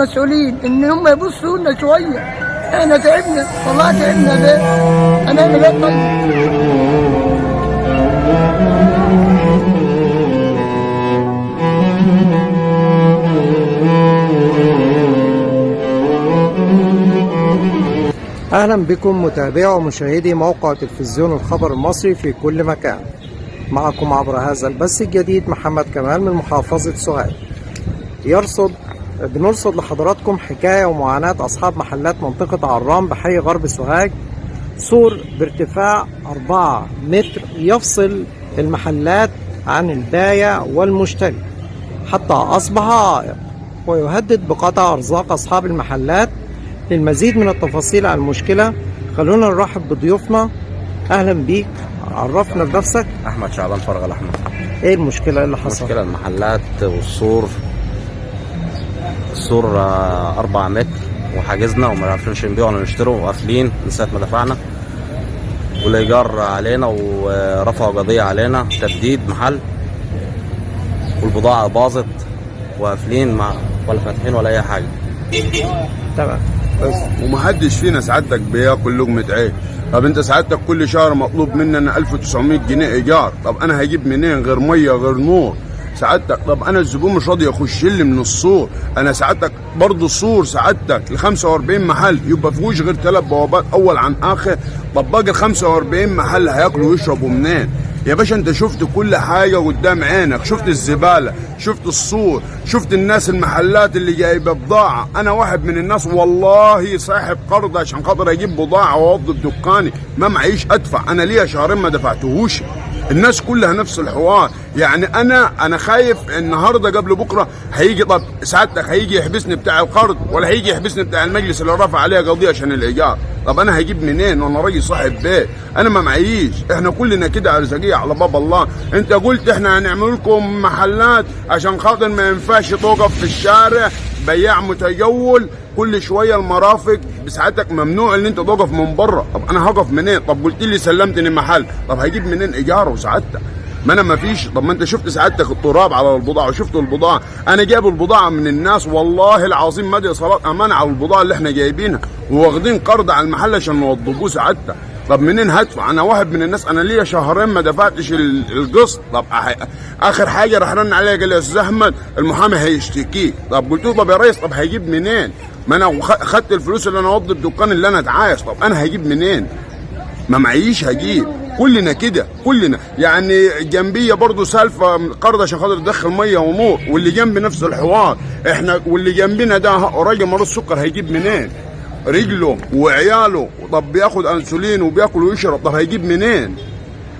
المسؤولين ان هم يبصوا لنا شويه. احنا تعبنا والله، تعبنا ده. هنعمل ايه طيب؟ أهلا بكم متابعي ومشاهدي موقع تلفزيون الخبر المصري في كل مكان. معكم عبر هذا البث الجديد محمد كمال من محافظة سوهاج. بنرصد لحضراتكم حكاية ومعاناة أصحاب محلات منطقة عرام بحي غرب سوهاج. سور بارتفاع 4 متر يفصل المحلات عن البايع والمشتري حتى أصبح عائق ويهدد بقطع أرزاق أصحاب المحلات. للمزيد من التفاصيل عن المشكلة خلونا نرحب بضيوفنا. أهلا بيك، عرفنا بنفسك. أحمد شعبان فرغ الأحمد. إيه المشكلة اللي حصل؟ المشكلة المحلات والسور. السور 4 متر وحاجزنا وما عارفينش نبيع ولا نشتري وقافلين من ساعة ما دفعنا، والإيجار علينا ورفعوا قضية علينا تبديد محل، والبضاعة باظت وقافلين ولا فاتحين ولا أي حاجة. تمام. بس ومحدش فينا سعادتك بياكل لقمة عيش. طب انت سعادتك كل شهر مطلوب مننا 1900 جنيه ايجار، طب انا هجيب منين غير ميه غير نور سعادتك؟ طب انا الزبون مش راضي يخش لي من السور. انا سعادتك برضه السور سعادتك ل 45 محل يبقى فيهوش غير 3 بوابات اول عن اخر. طب باقي ال 45 محل هياكلوا ويشربوا منين؟ يا باشا انت شفت كل حاجه قدام عينك، شفت الزباله، شفت السور، شفت الناس المحلات اللي جايبه بضاعه. انا واحد من الناس والله صاحب قرض عشان خاطر اجيب بضاعه واوظف دكاني، ما معيش ادفع. انا ليا شهرين ما دفعتهوش. الناس كلها نفس الحوار. يعني انا خايف النهارده قبل بكره هيجي. طب سعادتك هيجي يحبسني بتاع القرض ولا هيجي يحبسني بتاع المجلس اللي رفع عليه قضيه عشان الايجار؟ طب انا هجيب منين وانا راجل صاحب بيت؟ انا ما معيش. احنا كلنا كده ارزاقيه على باب الله. انت قلت احنا هنعمل لكم محلات عشان خاطر ما ينفعش توقف في الشارع بياع متجول كل شويه. المرافق بساعتك ممنوع ان انت توقف من بره. طب انا هقف منين؟ طب قلت لي سلمتني محل، طب هجيب منين ايجاره سعادتك؟ ما انا ما فيش. طب ما انت شفت سعادتك التراب على البضاعه وشفت البضاعه. انا جايب البضاعه من الناس والله العظيم مدي صلاه امانه على البضاعه اللي احنا جايبينها، وواخدين قرض على المحل عشان نوضبوه سعادتك. طب منين هدفع؟ انا واحد من الناس انا ليا شهرين ما دفعتش القسط. طب اخر حاجه راح رن عليا قال لي يا استاذ احمد المحامي هيشتكيك. طب قلت له طب يا ريس طب هيجيب منين؟ ما انا خدت الفلوس اللي انا اوضب الدكان اللي انا اتعايش. طب انا هجيب منين؟ ما معيش هجيب. كلنا كده كلنا. يعني جنبيه برضه سالفه قرض عشان خاطر تدخل ميه ونور، واللي جنبي نفس الحوار. احنا واللي جنبنا ده راجل مريض سكر هيجيب منين؟ رجله وعياله. طب بياخد انسولين وبياكل ويشرب، طب هيجيب منين؟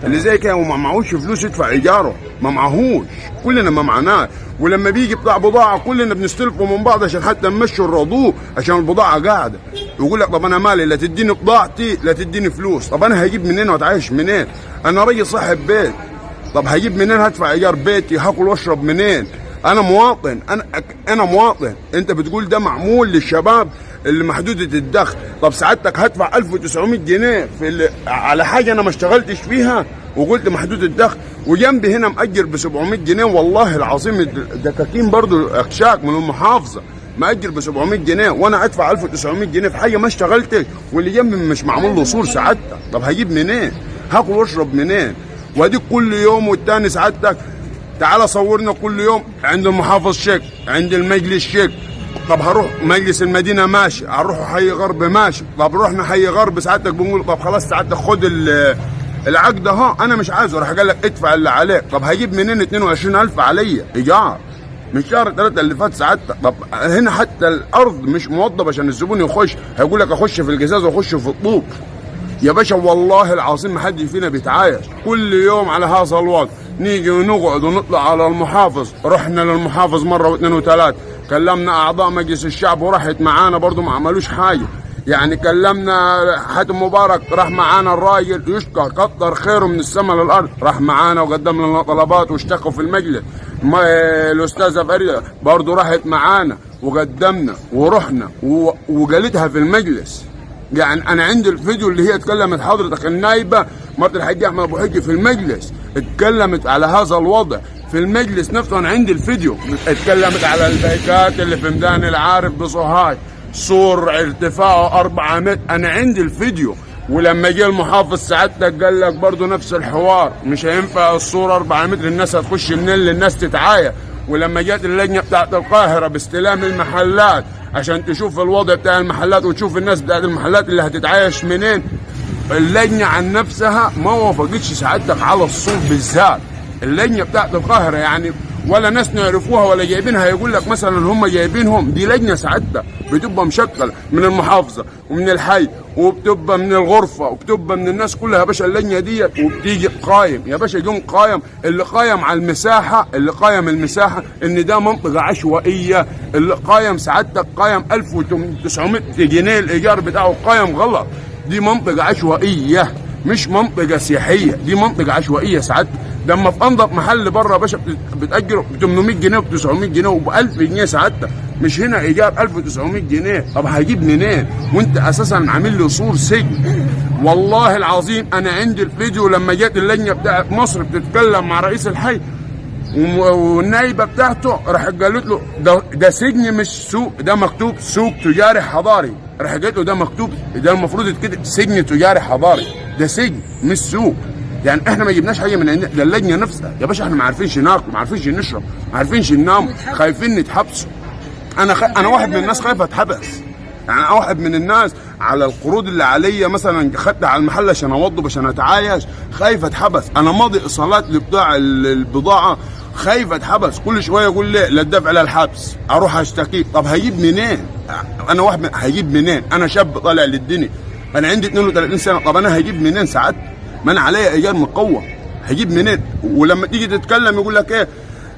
اللي زي كده وما معهوش فلوس يدفع ايجاره، ما معهوش. كلنا ما معناه. ولما بيجي بتاع بضاعه كلنا بنستلفوا من بعض عشان حتى نمشي الرضوع عشان البضاعه قاعده. يقول لك طب انا مالي، لا تديني بضاعتي لا تديني فلوس. طب انا هجيب منين واتعايش منين؟ انا راجل صاحب بيت. طب هجيب منين هدفع ايجار بيتي؟ هاكل واشرب منين؟ انا مواطن. انا مواطن. انت بتقول ده معمول للشباب اللي محدوده الدخل. طب سعادتك هدفع 1900 جنيه على حاجه انا ما اشتغلتش فيها وقلت محدود الدخل، وجنبي هنا مأجر ب 700 جنيه والله العظيم. الدكاكين برضو اكشاك من المحافظه مأجر ب 700 جنيه وانا ادفع 1900 جنيه في حاجه ما اشتغلتش، واللي جنبي مش معمول له سور سعادتك. طب هجيب منين؟ هاكل واشرب منين؟ واديك كل يوم والتاني سعادتك تعالى صورنا كل يوم عند المحافظ شيك، عند المجلس شيك. طب هروح مجلس المدينه ماشي، هنروح حي غرب ماشي. طب رحنا حي غرب سعادتك بنقول طب خلاص سعادتك خد العقد اهو انا مش عايزه. راح قال لك ادفع اللي عليك. طب هجيب منين 22000 عليا ايجار من شهر 3 اللي فات سعادتك؟ طب هنا حتى الارض مش موضب عشان الزبون يخش، هيقول لك اخش في الجزاز واخش في الطوب. يا باشا والله العظيم ما حد فينا بيتعايش. كل يوم على هذا الوضع نيجي ونقعد ونطلع على المحافظ. رحنا للمحافظ مره واثنين وثلاث، كلمنا اعضاء مجلس الشعب وراحت معانا برضو ما عملوش حاجه. يعني كلمنا حاتم مبارك راح معانا الراجل يشكر كتر خيره من السماء للارض، راح معانا وقدم لنا طلبات واشتكوا في المجلس. الاستاذه فريده برضو راحت معانا وقدمنا ورحنا وقالتها في المجلس. يعني انا عندي الفيديو اللي هي اتكلمت حضرتك النايبه مرت الحاج احمد ابو حجي في المجلس، اتكلمت على هذا الوضع في المجلس نفسه انا عندي الفيديو اتكلمت على البيكات اللي في ميدان العارف بصهاج، سور ارتفاعه 4 متر، انا عندي الفيديو. ولما جه المحافظ سعادتك قال لك برضه نفس الحوار، مش هينفع السور 4 متر، الناس هتخش منين للناس تتعايا. ولما جت اللجنه بتاعت القاهره باستلام المحلات عشان تشوف الوضع بتاع المحلات وتشوف الناس بتاعت المحلات اللي هتتعايش منين، اللجنه عن نفسها ما وافقتش سعادتك على السور بالذات. اللجنه بتاعت القاهره يعني ولا ناس نعرفوها ولا جايبينها، يقول لك مثلا هم جايبينهم، دي لجنه سعادتك بتبقى مشكله من المحافظه ومن الحي وبتبقى من الغرفه وبتبقى من الناس كلها يا باشا اللجنه ديت، وبتيجي قايم يا باشا، يقوم قايم اللي قايم على المساحه، اللي قايم المساحه ان ده منطقه عشوائيه، اللي قايم سعادتك قايم 1900 جنيه الايجار بتاعه، قايم غلط. دي منطقه عشوائيه مش منطقه سياحيه، دي منطقه عشوائيه سعادتك. لما في انضف محل بره يا باشا بتاجره ب 800 جنيه وب 900 جنيه وب 1000 جنيه سعادتك، مش هنا ايجار 1900 جنيه. طب هجيب منين وانت اساسا عامل لي سور سجن؟ والله العظيم انا عندي الفيديو لما جت اللجنه بتاعت مصر بتتكلم مع رئيس الحي والنايبه بتاعته راحت قالت له ده سجن مش سوق، ده مكتوب سوق تجاري حضاري. راح قالت له ده مكتوب، ده المفروض يتكتب سجن تجاري حضاري، ده سجن مش سوق. يعني احنا ما جبناش حاجه من ده اللجنه نفسها يا باشا، احنا ما عارفينش ناكل، ما عارفينش نشرب، ما عارفينش ننام، خايفين نتحبسوا. انا واحد من الناس خايف اتحبس، يعني انا واحد من الناس على القروض اللي عليا مثلا خدتها على المحل عشان اوضب عشان اتعايش، خايف اتحبس. انا ماضي ايصالات لبتاع البضاعه، خايف اتحبس. كل شويه يقول لي لا الدفع للحبس، اروح اشتكي. طب هجيب منين؟ انا واحد هجيب منين؟ انا شاب طالع للدنيا، انا عندي 32 سنه، طب انا هجيب منين سعادتك؟ ما انا عليا ايجار مقوم، هجيب منين؟ ولما تيجي تتكلم يقول لك ايه؟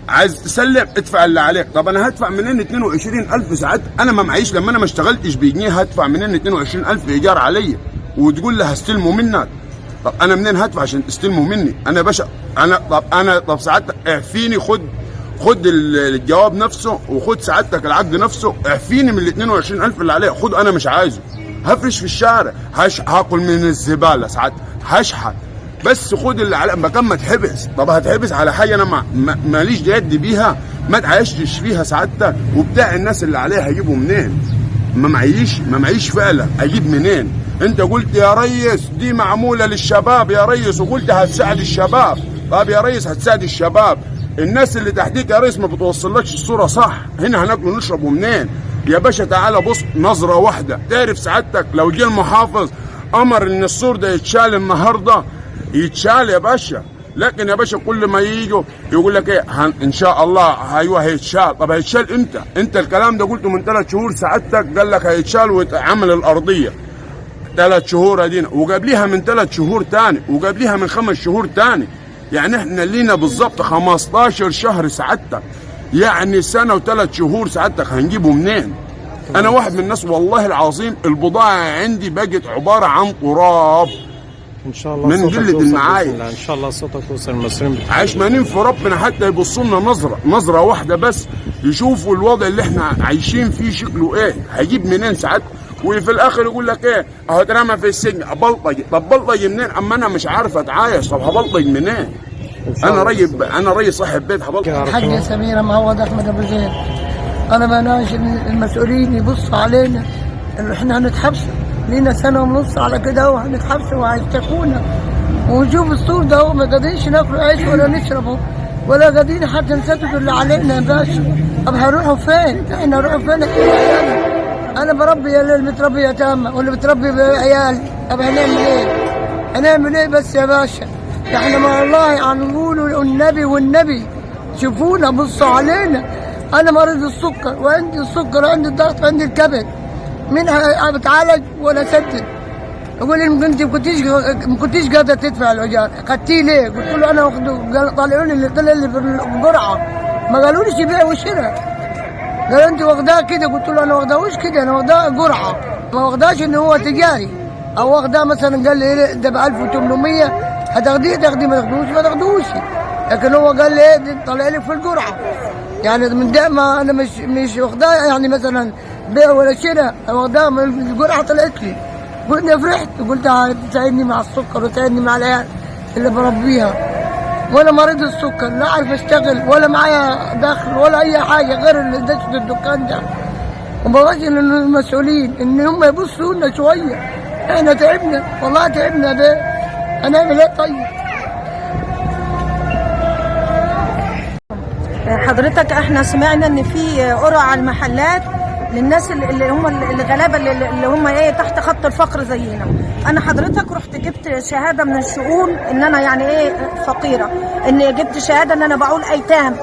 عايز تسلم ادفع اللي عليك. طب انا هدفع منين 22,000 سعادتك؟ انا ما معيش، لما انا ما اشتغلتش بجنيه هدفع منين 22,000 ايجار عليا؟ وتقول لي هستلموا منك. طب انا منين هدفع عشان تستلموا مني؟ انا يا باشا طب سعادتك اعفيني، خد الجواب نفسه وخد سعادتك العقد نفسه، اعفيني من ال 22,000 اللي عليا، خد. انا مش عايزه، هفرش في الشارع، هاكل من الزباله ساعات، هشحت، بس خد اللي على مكان ما تحبس. طب هتحبس على حاجه انا ماليش يد بيها، ما تعيشتش فيها سعادتك، وبتاع الناس اللي عليها هجيبه منين؟ ما معيش فعلا، اجيب منين؟ انت قلت يا ريس دي معموله للشباب يا ريس، وقلت هتساعد الشباب. طب يا ريس هتساعد الشباب، الناس اللي تحتيك يا ريس ما بتوصلكش الصوره صح، هنا هناكل ونشربوا منين؟ يا باشا تعالى بص نظره واحده تعرف سعادتك لو جه المحافظ امر ان السور ده يتشال النهارده يتشال يا باشا. لكن يا باشا كل ما ييجوا يقول لك ايه ان شاء الله ايوه هيتشال. طب هيتشال امتى؟ انت الكلام ده قلته من 3 شهور سعادتك، قال لك هيتشال ويتعمل الارضيه 3 شهور ادينا، وقبليها من 3 شهور تاني، وقبليها من 5 شهور تاني. يعني احنا لينا بالظبط 15 شهر سعادتك، يعني سنه و3 شهور سعادتك هنجيبه منين؟ انا واحد من الناس والله العظيم البضاعه عندي بقت عباره عن تراب ان شاء الله من قله المعايش. ان شاء الله صوتك توصل المصريين عشمانين في ربنا حتى يبصوا لنا نظره واحده بس، يشوفوا الوضع اللي احنا عايشين فيه شكله ايه، هيجيب منين ساعات؟ وفي الاخر يقول لك ايه اهو اترمى في السجن بلطجي. طب بلطجي منين؟ اما انا مش عارف اتعايش، طب هبلطج منين؟ انا ري صاحب بيت هبلطج. الحاجه سميره معوض احمد ابو زيد، انا بناشد المسؤولين يبصوا علينا، احنا هنتحبس لينا 1.5 سنة على كده وهنتحبس وهيشتكونا، ونشوف السور ده وما قادرينش ناكل عيش ولا نشربه ولا قادرين حتى نسدد اللي علينا يا باشا. طب هنروحوا فين؟ احنا هنروحوا فين؟ انا بربي اللي بتربي يتامى واللي بتربي عيالي، طب هنعمل ايه؟ هنعمل ايه بس يا باشا؟ احنا ما والله هنقولوا النبي والنبي شوفونا بصوا علينا. انا مريض السكر وعندي السكر وعندي الضغط وعندي الكبد، مين بتعالج ولا سدد؟ يقول لي ما كنتيش قادر تدفع الايجار، خدتيه ليه؟ قلت له انا واخده، طالعوا لي اللي طلع لي في الجرعه، ما قالوليش بيع وشراء، قالوا انت واخداه كده، قلت له انا واخداهوش كده، انا واخداه جرعه، ما واخداش ان هو تجاري، او واخداه مثلا قال لي ده ب 1800 هتاخديه تاخديه، ما تاخدوش، لكن هو قال لي ايه طالع لي في الجرعه، يعني من ده ما انا مش واخداه يعني مثلا بيع ولا شراء، واخداه من الجرعه طلعت لي، قلت فرحت، قلت هتساعدني مع السكر وتساعدني مع العيال اللي بربيها، ولا مريض السكر، لا عارف اشتغل ولا معايا دخل ولا اي حاجه غير اللي دشت الدكان ده. وبواجه المسؤولين ان هم يبصوا لنا شويه، احنا تعبنا والله تعبنا ده، هنعمل ايه طيب؟ حضرتك احنا سمعنا ان في قرعه على المحلات للناس اللي هم الغلابه اللي هم ايه تحت خط الفقر زينا. انا حضرتك رحت جبت شهاده من الشؤون ان انا يعني ايه فقيره، ان جبت شهاده ان انا بعول ايتام،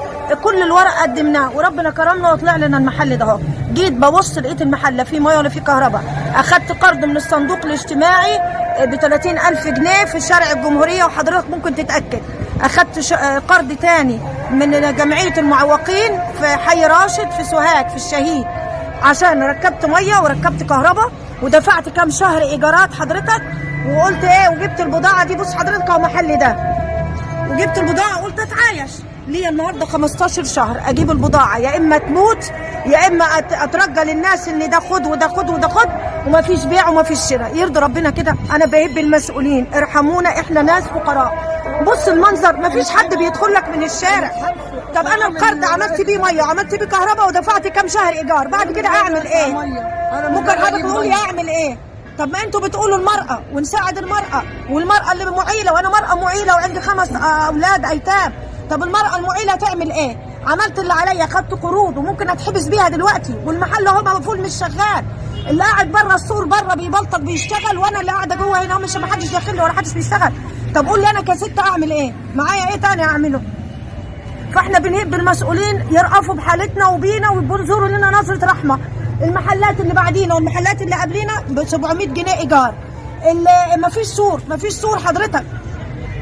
كل الورق قدمناه وربنا كرمنا وطلع لنا المحل ده اهو. جيت ببص لقيت المحل لا فيه ميه ولا فيه كهرباء. اخدت قرض من الصندوق الاجتماعي ب 30,000 جنيه في شارع الجمهوريه، وحضرتك ممكن تتاكد. اخدت قرض تاني من جمعيه المعوقين في حي راشد في سوهاج في الشهيد، عشان ركبت ميه وركبت كهرباء ودفعت كام شهر ايجارات حضرتك. وقلت ايه وجبت البضاعه دي، بص حضرتك اهو محلي ده، وجبت البضاعه قلت اتعايش ليا النهارده 15 شهر اجيب البضاعه، يا اما تموت يا اما اترجى للناس ان ده خد وده خد وده خد، ومفيش بيع ومفيش شراء. يرضي ربنا كده؟ انا بهب المسؤولين ارحمونا، احنا ناس فقراء. بص المنظر، مفيش حد بيدخل لك من الشارع. طب انا القرض عملت بيه ميه وعملت بيه كهرباء ودفعت كام شهر ايجار، بعد كده اعمل ايه؟ ممكن حضرتك تقول لي اعمل ايه؟ طب ما انتوا بتقولوا المرأة ونساعد المرأة، والمرأة اللي معيلة، وانا مرأة معيلة وعندي 5 اولاد ايتام. طب المرأة المعيلة تعمل ايه؟ عملت اللي عليا، خدت قروض وممكن اتحبس بيها دلوقتي، والمحل اهو مقفول مش شغال. اللي قاعد بره السور بره بيبلطج بيشتغل، وانا اللي قاعده جوه هنا مش ما حدش داخل لي ولا حدش بيشتغل. طب قول لي انا كست اعمل ايه؟ معايا ايه تاني اعمله؟ فاحنا بنهب المسؤولين يرأفوا بحالتنا وبينا وينظروا لنا نظره رحمه. المحلات اللي بعدينا والمحلات اللي قبلينا ب 700 جنيه ايجار، اللي مفيش سور حضرتك.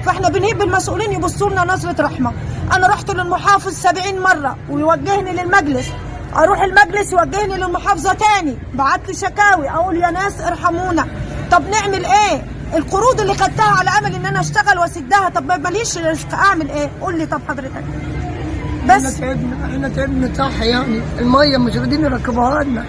فاحنا بنهب المسؤولين يبصوا لنا نظره رحمه. انا رحت للمحافظ 70 مره ويوجهني للمجلس، اروح المجلس يوجهني للمحافظه تاني، بعت لي شكاوي اقول يا ناس ارحمونا. طب نعمل ايه؟ القروض اللي خدتها على امل ان انا اشتغل واسدها، طب ماليش اعمل ايه؟ قول لي طب حضرتك. بس احنا تعبنا صح يعني. الميه مش راضيين يركبوها لنا،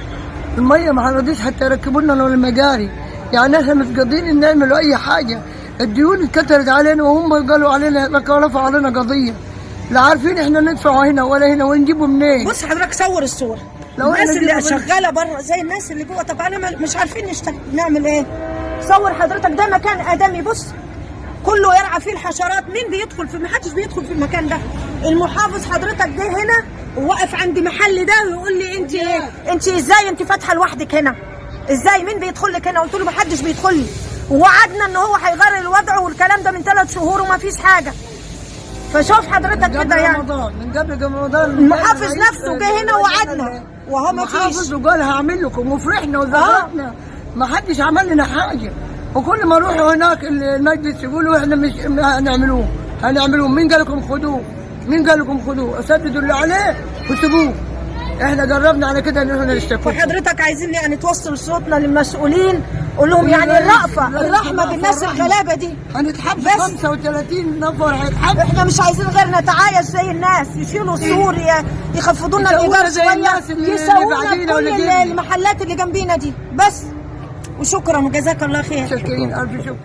الميه ما راضيش حتى يركبوا لنا ولا المجاري، يعني احنا مش قادرين نعمل اي حاجه. الديون اتكترت علينا وهم قالوا علينا رفعوا علينا قضيه، لا عارفين احنا ندفعوا هنا ولا هنا ونجيبه منين. بص حضرتك صور الصور، الناس اللي شغاله بره زي الناس اللي جوه. طب انا مش عارفين نشتغل، نعمل ايه؟ صور حضرتك، ده مكان ادمي، بص كله يرعى فيه الحشرات. مين بيدخل فيه؟ محدش بيدخل في المكان ده. المحافظ حضرتك جه هنا ووقف عند محل ده ويقول لي انت ازاي انت فاتحه لوحدك هنا؟ ازاي؟ مين بيدخل لك هنا؟ قلت له محدش بيدخل لي، ووعدنا ان هو هيغير الوضع والكلام ده من 3 شهور وما فيش حاجه. فشوف حضرتك كده يعني من قبل رمضان المحافظ نفسه جه هنا ووعدنا وهو ما فيش. المحافظ وقال هعمل لكم وفرحنا وزغرتنا، ما حدش عمل لنا حاجه. وكل ما نروح هناك المجلس يقولوا احنا مش هنعملوه. مين قال لكم خذوه؟ مين قال لكم خذوه؟ اسددوا اللي عليه وسيبوه. احنا جربنا على كده ان احنا نشتكي. فحضرتك عايزين يعني توصل صوتنا للمسؤولين، قول لهم يعني الرحمه بالناس الغلابه دي. هنتحبس 35 نفر هيتحبس. احنا مش عايزين غير نتعايش زي الناس، يشيلوا السور، يخفضوا لنا الايجار شويه، يسوونا كل المحلات اللي جنبينا دي بس. وشكرا وجزاك الله خير. شكرا، الف شكر.